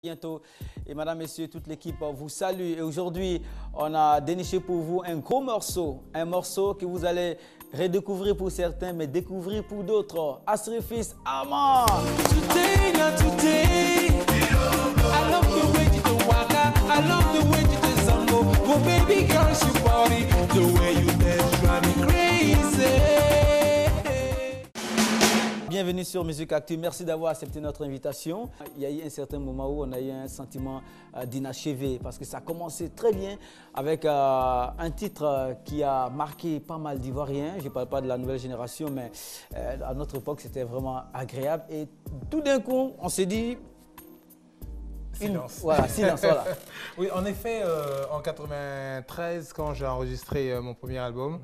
Bientôt. Et madame, messieurs, toute l'équipe vous salue. Et aujourd'hui, on a déniché pour vous un gros morceau. Un morceau que vous allez redécouvrir pour certains, mais découvrir pour d'autres. Astrefis Armand. Today, not today. I love the way you do waka. I love the way you do zango. Oh baby girl, you body. The way you dance drive me crazy. Bienvenue sur Musique Actu. Merci d'avoir accepté notre invitation. Il y a eu un certain moment où on a eu un sentiment d'inachevé parce que ça a commencé très bien avec un titre qui a marqué pas mal d'Ivoiriens. Je ne parle pas de la nouvelle génération, mais à notre époque, c'était vraiment agréable. Et tout d'un coup, on s'est dit... Silence. Voilà, silence, voilà. Oui, en effet, en 93, quand j'ai enregistré mon premier album,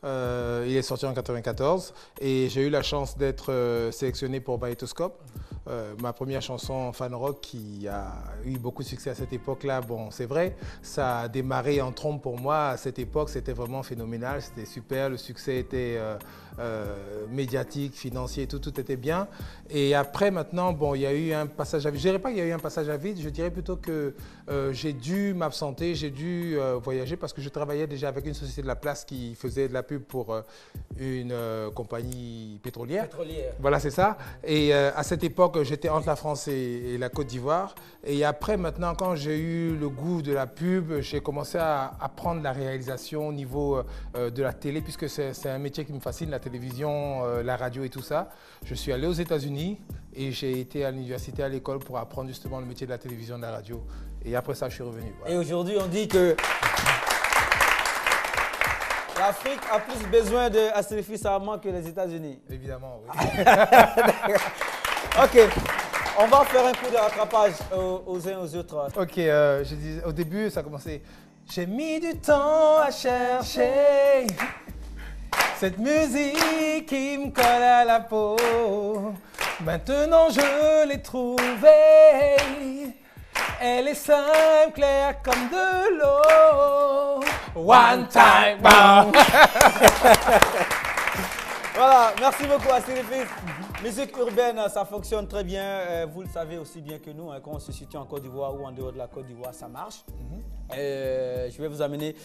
il est sorti en 94 et j'ai eu la chance d'être sélectionné pour Magnétoscope. Ma première chanson fan rock qui a eu beaucoup de succès à cette époque-là. Bon, c'est vrai, ça a démarré en trompe pour moi. À cette époque, c'était vraiment phénoménal, c'était super. Le succès était médiatique, financier, tout était bien. Et après, maintenant, bon, il y a eu un passage à vide. Je ne dirais pas qu'il y a eu un passage à vide, je dirais plutôt que j'ai dû m'absenter, j'ai dû voyager parce que je travaillais déjà avec une société de la place qui faisait de la pub pour une compagnie pétrolière. Voilà, c'est ça. Et à cette époque, j'étais entre la France et la Côte d'Ivoire. Et après, maintenant, quand j'ai eu le goût de la pub, j'ai commencé à apprendre la réalisation au niveau de la télé, puisque c'est un métier qui me fascine, la télévision, la radio et tout ça. Je suis allé aux États-Unis et j'ai été à l'université, à l'école pour apprendre justement le métier de la télévision et de la radio. Et après ça, je suis revenu. Voilà. Et aujourd'hui, on dit que l'Afrique a plus besoin d'Astrefis Armand que les États-Unis. Évidemment, oui. Ok, on va faire un coup de rattrapage aux uns aux autres. Ok, je dis, au début, ça a commencé. J'ai mis du temps à chercher cette musique qui me colle à la peau. Maintenant, je l'ai trouvée. Elle est simple, claire comme de l'eau. One time, bam. Voilà, merci beaucoup Astrefis. Musique urbaine, ça fonctionne très bien. Vous le savez aussi bien que nous, hein, quand on se situe en Côte d'Ivoire ou en dehors de la Côte d'Ivoire, ça marche. Je vais vous amener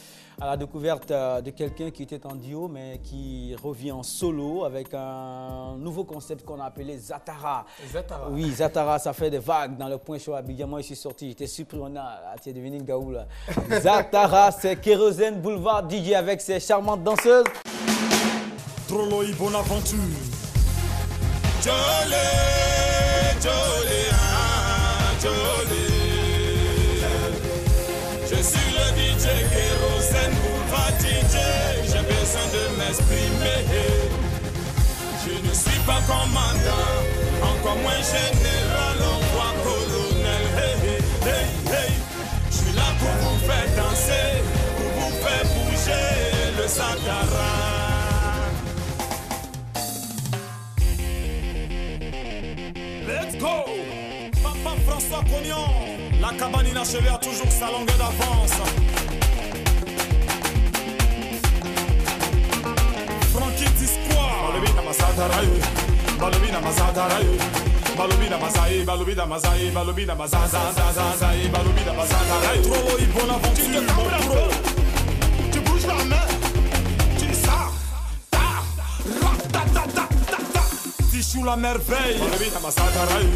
à la découverte de quelqu'un qui était en duo, mais qui revient en solo avec un nouveau concept qu'on a appelé Zatara. Zatara. Oui, Zatara, ça fait des vagues dans le point chaud. Abidjan, je suis sorti, j'étais surpris, tu es devenu une gaoula. Zatara, c'est Kérosène Boulevard DJ avec ses charmantes danseuses. Trolloï Bonaventure. Jolé, jolé, jolé. Je suis le DJ Kérosène Boulevard DJ. J'ai besoin de m'exprimer. Je ne suis pas commandant, encore moins général, on voit colonel. Hey, hey, hey. Je suis là pour vous faire danser, pour vous faire bouger le Zatara. Let's go! Papa François Cognon, la cabane inachevée a toujours sa longueur d'avance. Frankie Discois, Balobina Mazadaraï, Balobina Mazadaraï, Balobina Mazaï, Balobina Mazaï, Balobina Mazazazazaï, Balobina Mazadaraï. Trop Bonaventure, mon pro. Tu bouges la main, tu dis ça, ta, ta, ta, ta, ta, ta. Tichou la merveille, Balobina Mazadaraï.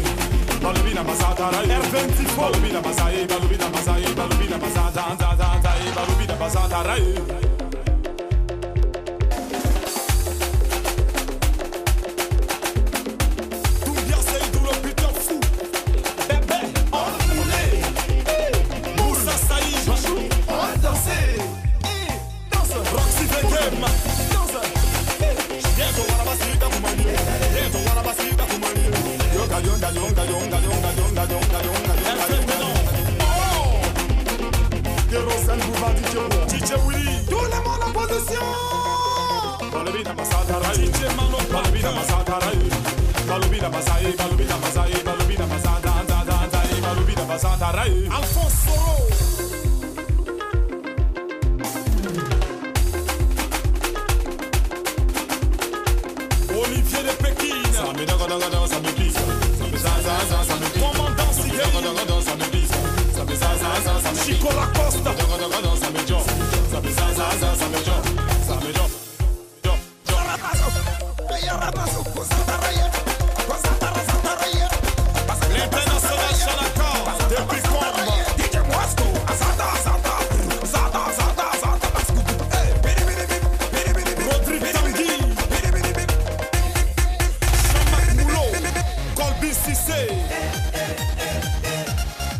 Balobina Mazadaraï, R24, Balobina Mazaï, Balobina Mazaï, Balobina Mazadaraï, Balobina Mazadaraï. Tout bien, c'est tout le putain fou. Bébé, on roulait. Moussa Saïd, on dansait. Danse, Roxy Vegem. Danse. Bientôt, on va passer le temps pour manier. Bientôt, on va passer le temps pour manier. Kérosène Boulevard DJ Willy. Tout le monde en position. Balobina Mazadaraï, DJ Mano, Balobina Mazadaraï, Balobina Mazaï, Balobina Mazaï, Balobina Mazadaraï, Balobina Mazadaraï. Alphonse Soro. Olivier de Pékin. Ça me donne, ça me glisse. Ça me commandant Sigel. Chico Lacosta. Ça me joue, ça me l'international Chanaka, depuis Comba. DJ Mosco, Rodrigue Tanguy, Jean-Marc Moulot, Colby Cissé,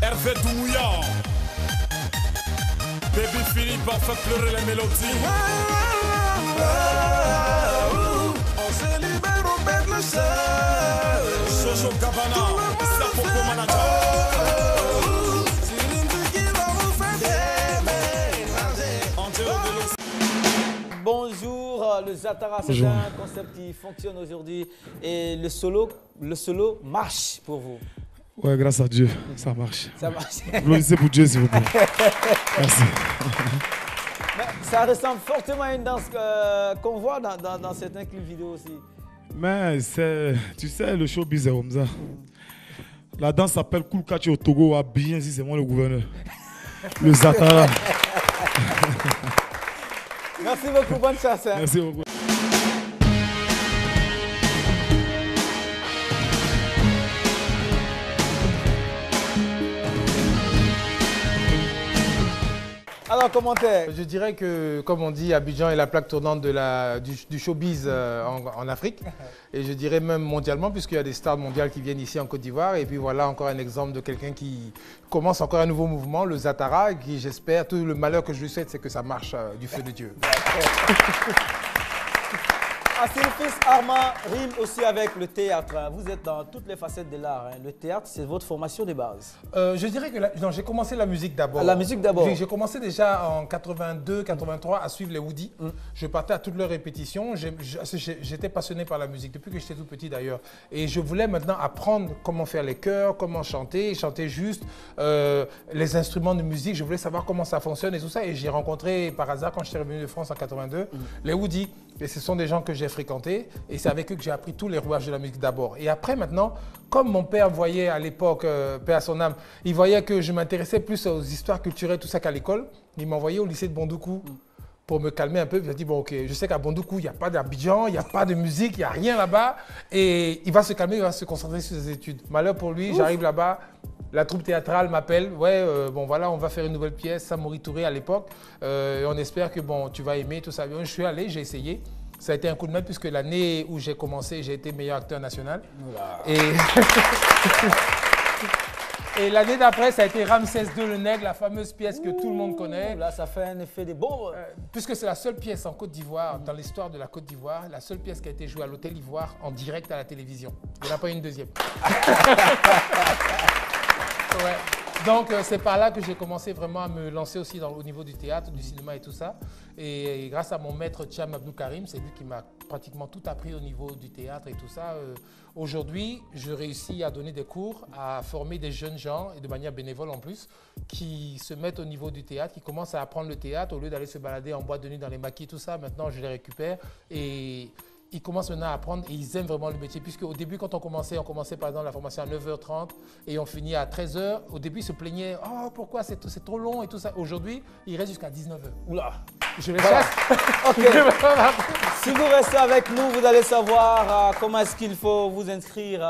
Hervé Doumouya, Baby Philippe a fait pleurer les mélodies. On se libère, on perd le sol. Jojo Gabana, Sapoko Manager. Bonjour, le Zatara, c'est un concept qui fonctionne aujourd'hui et le solo marche pour vous. Ouais, grâce à Dieu, ça marche. Ça marche. Applaudissez pour Dieu, s'il vous plaît. Merci. Mais ça ressemble fortement à une danse qu'on voit dans certains clips vidéo aussi. Mais tu sais, le showbiz est comme ça. La danse s'appelle Koulkachi au Togo, à bien si c'est moi le gouverneur. Le Zatara. Merci beaucoup, bonne chance. Hein. Merci beaucoup. Alors, commentaire. Je dirais que, comme on dit, Abidjan est la plaque tournante du showbiz en Afrique. Et je dirais même mondialement, puisqu'il y a des stars mondiales qui viennent ici en Côte d'Ivoire. Et puis voilà encore un exemple de quelqu'un qui commence encore un nouveau mouvement, le Zatara, qui j'espère, tout le malheur que je lui souhaite, c'est que ça marche du feu de Dieu. Asirfis Arma rime aussi avec le théâtre. Vous êtes dans toutes les facettes de l'art. Hein. Le théâtre, c'est votre formation de base. Je dirais que j'ai commencé la musique d'abord. La musique d'abord. J'ai commencé déjà en 82, 83 à suivre les Woody. Je partais à toutes leurs répétitions. J'étais passionné par la musique depuis que j'étais tout petit d'ailleurs. Et je voulais maintenant apprendre comment faire les chœurs, comment chanter juste, les instruments de musique. Je voulais savoir comment ça fonctionne et tout ça. Et j'ai rencontré par hasard quand j'étais revenu de France en 82 les Woody. Et ce sont des gens que j'ai fréquentés et c'est avec eux que j'ai appris tous les rouages de la musique d'abord. Et après maintenant, comme mon père voyait à l'époque, paix à son âme, il voyait que je m'intéressais plus aux histoires culturelles, tout ça qu'à l'école, il m'a envoyé au lycée de Bondoukou pour me calmer un peu. Il a dit, bon ok, je sais qu'à Bondoukou, il n'y a pas d'Abidjan, il n'y a pas de musique, il n'y a rien là-bas. Et il va se calmer, il va se concentrer sur ses études. Malheur pour lui, j'arrive là-bas. La troupe théâtrale m'appelle, bon voilà, on va faire une nouvelle pièce, Samori Touré à l'époque, on espère que bon, tu vas aimer, tout ça. Je suis allé, j'ai essayé, ça a été un coup de main puisque l'année où j'ai commencé, j'ai été meilleur acteur national. Et, et l'année d'après, ça a été Ramsès II le Nègre, la fameuse pièce que tout le monde connaît. Là, ça fait un effet de bombe. Puisque c'est la seule pièce en Côte d'Ivoire, dans l'histoire de la Côte d'Ivoire, la seule pièce qui a été jouée à l'Hôtel Ivoire en direct à la télévision. Il n'y en a pas une deuxième. Ouais. Donc c'est par là que j'ai commencé vraiment à me lancer aussi au niveau du théâtre, du cinéma et tout ça. Et grâce à mon maître Thiam Abdou Karim, c'est lui qui m'a pratiquement tout appris au niveau du théâtre et tout ça. Aujourd'hui, je réussis à donner des cours, à former des jeunes gens, et de manière bénévole en plus, qui se mettent au niveau du théâtre, qui commencent à apprendre le théâtre au lieu d'aller se balader en boîte de nuit dans les maquis, tout ça. Maintenant, je les récupère et ils commencent maintenant à apprendre et ils aiment vraiment le métier. Puisque au début, quand on commençait par exemple la formation à 9h30 et on finit à 13h. Au début, ils se plaignaient, oh pourquoi c'est trop long et tout ça. Aujourd'hui, ils restent jusqu'à 19h. Oula. Je les chasse. Ok. Si vous restez avec nous, vous allez savoir comment est-ce qu'il faut vous inscrire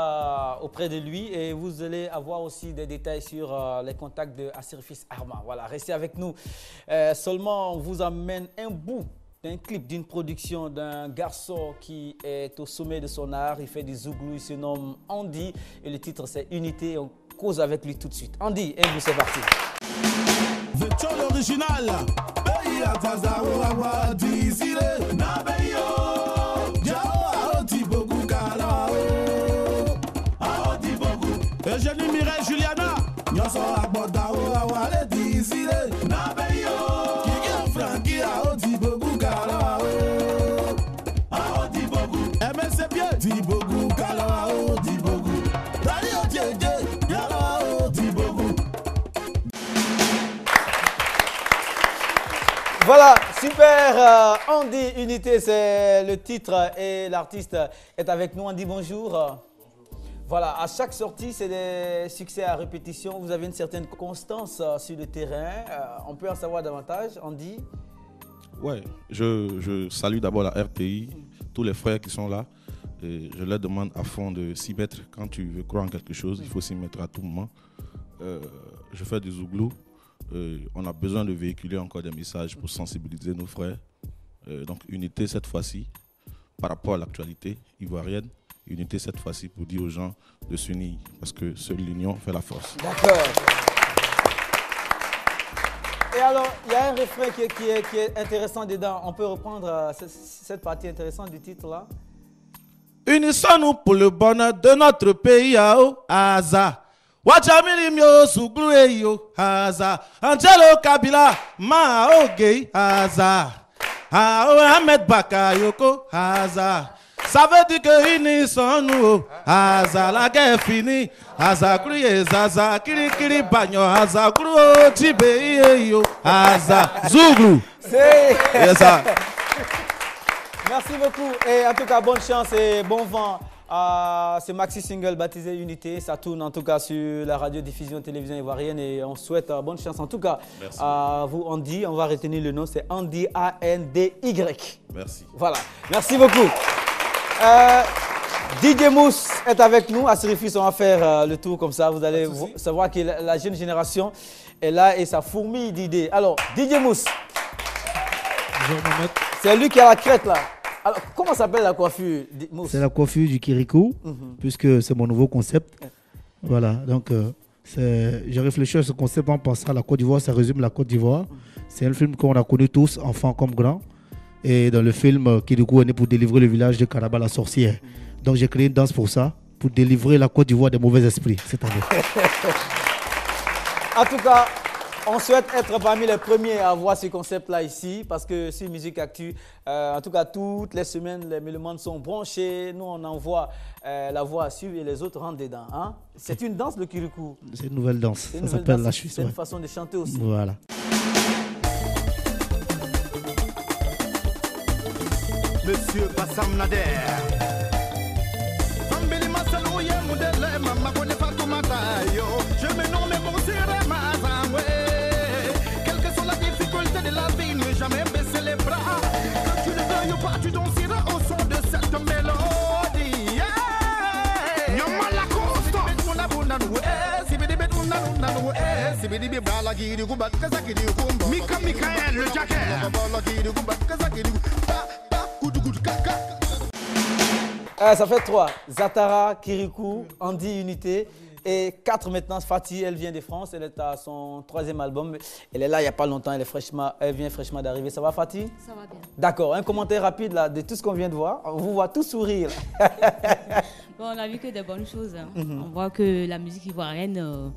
auprès de lui et vous allez avoir aussi des détails sur les contacts de Asirfis Arma. Voilà, restez avec nous. Seulement, on vous amène un bout d'un clip, d'une production d'un garçon qui est au sommet de son art. Il fait des zouglous, il se nomme Andy et le titre c'est Unité. On cause avec lui tout de suite. Andy, et vous c'est parti. Veto l'original. Eugénie Mireille Juliana. Voilà, super. Andy Unité, c'est le titre et l'artiste est avec nous. Andy, bonjour. Voilà, à chaque sortie, c'est des succès à répétition. Vous avez une certaine constance sur le terrain. On peut en savoir davantage, Andy? Ouais, je salue d'abord la RTI, tous les frères qui sont là. Et je leur demande à fond de s'y mettre. Quand tu veux croire en quelque chose, il faut s'y mettre à tout moment. Je fais du zouglou. On a besoin de véhiculer encore des messages pour sensibiliser nos frères. Donc unité cette fois-ci par rapport à l'actualité ivoirienne. Unité cette fois-ci pour dire aux gens de s'unir parce que seule l'union fait la force. D'accord. Et alors, il y a un refrain qui est intéressant dedans. On peut reprendre cette partie intéressante du titre là. Unissons-nous pour le bonheur de notre pays. Aza. Wachamili mio suglu eyo. Aza. Angelo Kabila. Mao Gay. Aza. Ahmed Bakayoko. Aza. Ça veut dire que unissons-nous. Aza, la guerre est finie. Aza, kriye, zaza, kiri, kiri, bagno. Aza, kruo, tibe, yo. Aza, Zouglou. C'est... ça. Merci beaucoup. Et en tout cas, bonne chance et bon vent à ce maxi single baptisé Unité. Ça tourne en tout cas sur la radiodiffusion télévision ivoirienne et on souhaite bonne chance en tout cas. Merci. À vous, Andy. On va retenir le nom, c'est Andy, A-N-D-Y. Merci. Voilà. Merci beaucoup. DJ Mousse est avec nous. À Sérifis, on va faire le tour comme ça. Vous allez savoir que la jeune génération est là et ça fourmille d'idées. Alors, DJ Mousse. Bonjour Mohamed. C'est lui qui a la crête là. Alors, comment s'appelle la coiffure, Mousse? C'est la coiffure du Kirikou, puisque c'est mon nouveau concept. Voilà, donc j'ai réfléchi à ce concept en pensant à la Côte d'Ivoire, ça résume la Côte d'Ivoire. C'est un film qu'on a connu tous, enfants comme grands. Et dans le film, Kirikou est né pour délivrer le village de Karaba la sorcière. Donc j'ai créé une danse pour ça, pour délivrer la Côte d'Ivoire des mauvais esprits cette année. En tout cas, on souhaite être parmi les premiers à voir ce concept-là ici, parce que sur Musique Actu, en tout cas, toutes les semaines, les mélomanes sont branchés. Nous, on envoie la voix à suivre et les autres rentrent dedans. Hein? C'est une danse, le Kirikou. C'est une nouvelle danse. Ça s'appelle la Suisse. C'est une façon de chanter aussi. Voilà. Monsieur Bassam Nader. Je me nomme Monsieur Mazangwe. Quelle que soit la difficulté de la vie, ne jamais baisser les bras. Que tu le veuilles ou pas, tu danseras au son de cette mélodie. Nyamala Costa. Mika Michael, le Jacker. Ça fait 3. Zatara, Kirikou, Andy, Unité. Et 4 maintenant, Fatih, elle vient de France. Elle est à son 3e album. Elle est là il n'y a pas longtemps. Elle vient fraîchement d'arriver. Ça va, Fatih? Ça va bien. D'accord. Un commentaire rapide là, de tout ce qu'on vient de voir. On vous voit tous sourire. Bon, on a vu que des bonnes choses. Hein. On voit que la musique ivoirienne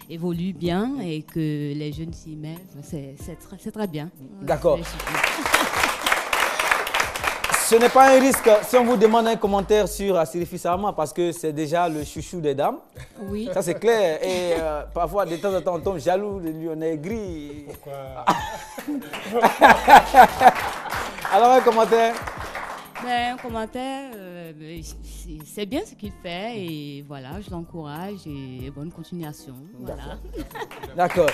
évolue bien et que les jeunes s'y mettent. C'est très bien. D'accord. Ce n'est pas un risque si on vous demande un commentaire sur Sirifi Sarma parce que c'est déjà le chouchou des dames. Oui. Ça c'est clair. Et parfois, de temps en temps, on tombe jaloux de lui, on est gris. Pourquoi? Alors un commentaire? Ben, un commentaire, c'est bien ce qu'il fait et voilà, je l'encourage et bonne continuation. Voilà. D'accord.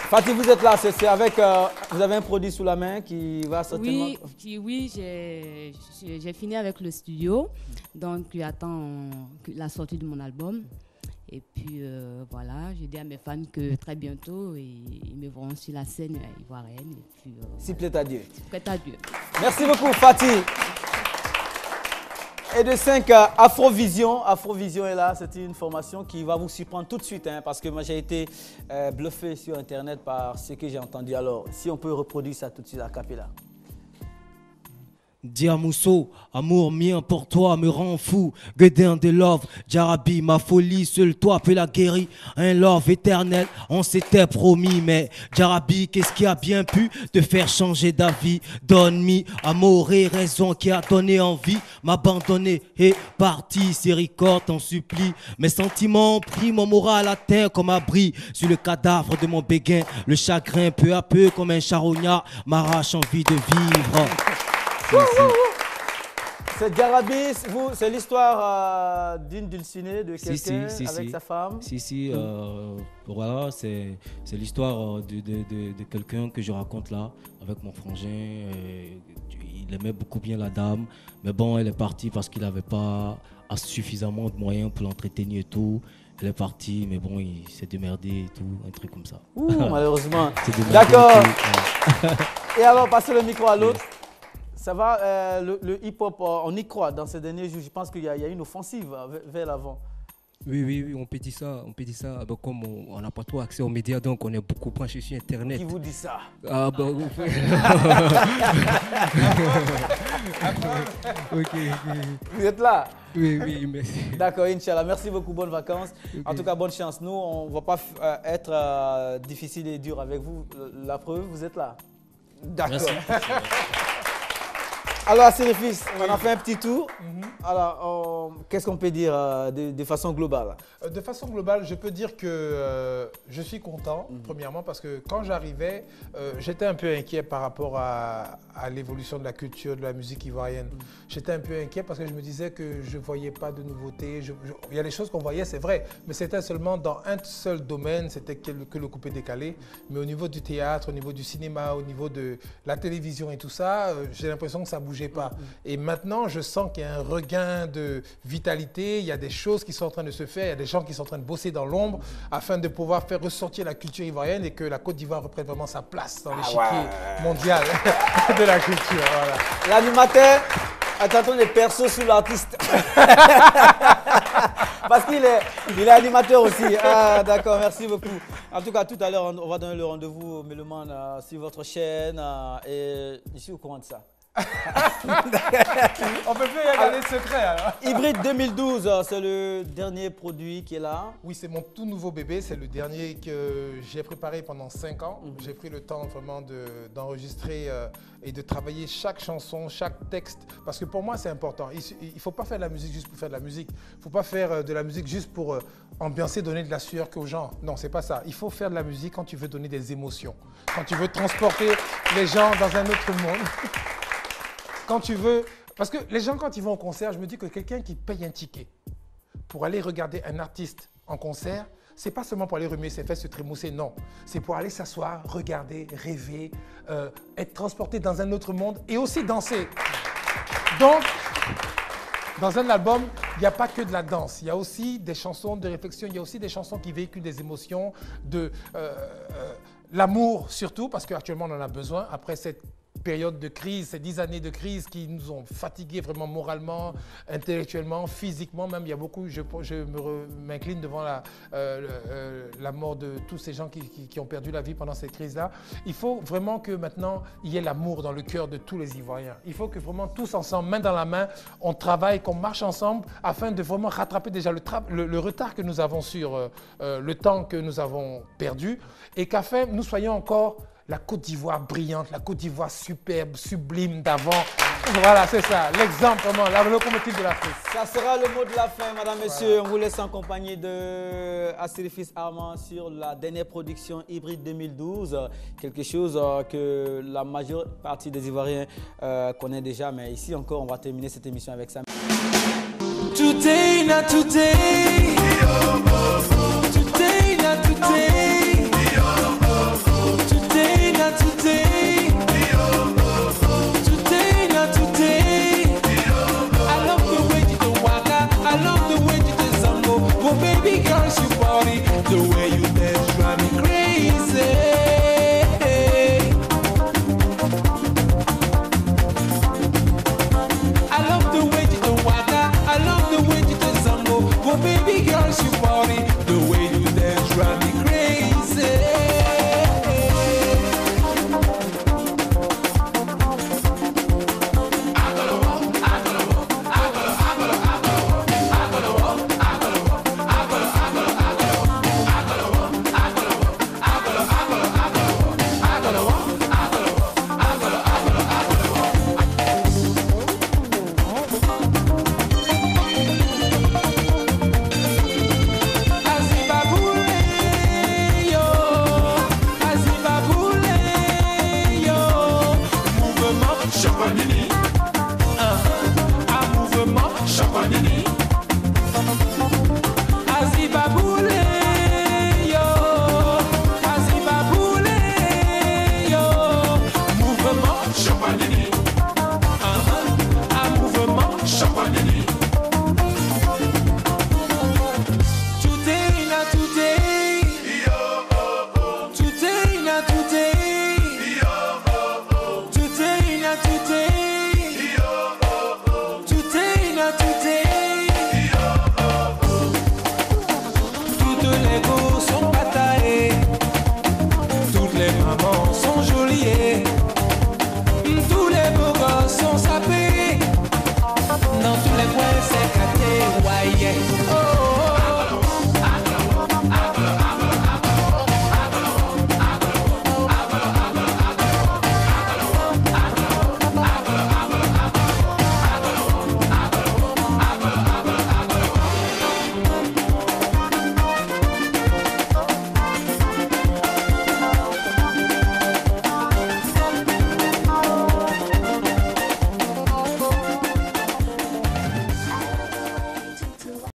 Fatih, vous êtes là, c'est avec, vous avez un produit sous la main qui va certainement... Oui, j'ai fini avec le studio, donc j'attends la sortie de mon album. Et puis voilà, je dis à mes fans que très bientôt, ils me verront sur la scène ivoirienne. Et puis, s'il plaît à Dieu. S'il plaît à Dieu. Merci beaucoup, Fatih. Et de 5, Afrovision. Afrovision est là, c'est une formation qui va vous surprendre tout de suite, hein, parce que moi j'ai été bluffé sur Internet par ce que j'ai entendu. Alors, si on peut reproduire ça tout de suite à Capella. Diamousso, amour mien pour toi me rend fou. Guedin de love, Jarabi, ma folie, seul toi peut la guérir. Un love éternel, on s'était promis. Mais Jarabi, qu'est-ce qui a bien pu te faire changer d'avis? Donne-moi amour et raison qui a donné envie. M'abandonner et parti, Séricorde, t'en supplie. Mes sentiments ont pris mon moral à terre comme abri. Sur le cadavre de mon béguin, le chagrin peu à peu comme un charognard m'arrache envie de vivre. C'est Djarabi, vous, c'est l'histoire d'une dulcinée de quelqu'un avec sa femme. Voilà, c'est l'histoire de quelqu'un que je raconte là, avec mon frangin. Il aimait beaucoup bien la dame, mais bon, elle est partie parce qu'il n'avait pas suffisamment de moyens pour l'entretenir et tout. Elle est partie, mais bon, il s'est démerdé et tout, un truc comme ça. Ouh, malheureusement. D'accord. Et alors, passez le micro à l'autre. Ça va, le hip-hop, on y croit dans ces derniers jours. Je pense qu'il y a une offensive vers l'avant. Oui, on peut dire ça. Donc, comme on n'a pas trop accès aux médias, donc on est beaucoup branché sur Internet. Qui vous dit ça? Ah, bah, ok. Vous êtes là? Oui, merci. D'accord, Inch'Allah. Merci beaucoup, bonnes vacances. Okay. En tout cas, bonne chance. Nous, on ne va pas être difficile et dur avec vous. La preuve, vous êtes là. D'accord. Alors, c'est les fils, on a fait un petit tour. Alors, qu'est-ce qu'on peut dire de façon globale? De façon globale, je peux dire que je suis content, premièrement, parce que quand j'arrivais, j'étais un peu inquiet par rapport à l'évolution de la culture, de la musique ivoirienne. J'étais un peu inquiet parce que je me disais que je ne voyais pas de nouveautés. Il y a des choses qu'on voyait, c'est vrai, mais c'était seulement dans un seul domaine, c'était que le coupé-décalé. Mais au niveau du théâtre, au niveau du cinéma, au niveau de la télévision et tout ça, j'ai l'impression que ça bougeait pas. Et maintenant, je sens qu'il y a un regain de vitalité, il y a des choses qui sont en train de se faire, il y a des gens qui sont en train de bosser dans l'ombre afin de pouvoir faire ressortir la culture ivoirienne et que la Côte d'Ivoire reprenne vraiment sa place dans l'échiquier mondial de la culture. Voilà. L'animateur, attention les persos sous l'artiste. Parce qu'il est animateur aussi. Ah, d'accord, merci beaucoup. En tout cas, tout à l'heure, on va donner le rendez-vous au Méloman sur votre chaîne. Et je suis au courant de ça. On peut plus regarder secret alors. Hybride 2012, c'est le dernier produit qui est là. Oui, c'est mon tout nouveau bébé. C'est le dernier que j'ai préparé pendant 5 ans. J'ai pris le temps vraiment d'enregistrer et de travailler chaque chanson, chaque texte. Parce que pour moi, c'est important. Il ne faut pas faire de la musique juste pour faire de la musique. Il ne faut pas faire de la musique juste pour ambiancer, donner de la sueur aux gens. Non, c'est pas ça. Il faut faire de la musique quand tu veux donner des émotions. Quand tu veux transporter les gens dans un autre monde. Quand tu veux... Parce que les gens, quand ils vont au concert, je me dis que quelqu'un qui paye un ticket pour aller regarder un artiste en concert, c'est pas seulement pour aller remuer ses fesses, se trémousser, non. C'est pour aller s'asseoir, regarder, rêver, être transporté dans un autre monde et aussi danser. Donc, dans un album, il n'y a pas que de la danse. Il y a aussi des chansons de réflexion, il y a aussi des chansons qui véhiculent des émotions, de l'amour surtout, parce qu'actuellement on en a besoin après cette période de crise, ces 10 années de crise qui nous ont fatigués vraiment moralement, intellectuellement, physiquement même. Il y a beaucoup, je m'incline devant la mort de tous ces gens qui ont perdu la vie pendant cette crise-là. Il faut vraiment que maintenant, il y ait l'amour dans le cœur de tous les Ivoiriens. Il faut que vraiment tous ensemble, main dans la main, on travaille, qu'on marche ensemble afin de vraiment rattraper déjà le retard que nous avons sur le temps que nous avons perdu et qu'afin nous soyons encore la Côte d'Ivoire brillante, la Côte d'Ivoire superbe, sublime d'avant. Voilà, c'est ça, l'exemple vraiment, la locomotive de l'Afrique. Ça sera le mot de la fin, madame, messieurs. On vous laisse en compagnie de Assirifis Armand sur la dernière production Hybride 2012. Quelque chose que la majeure partie des Ivoiriens connaît déjà, mais ici encore, on va terminer cette émission avec ça. Today, not today.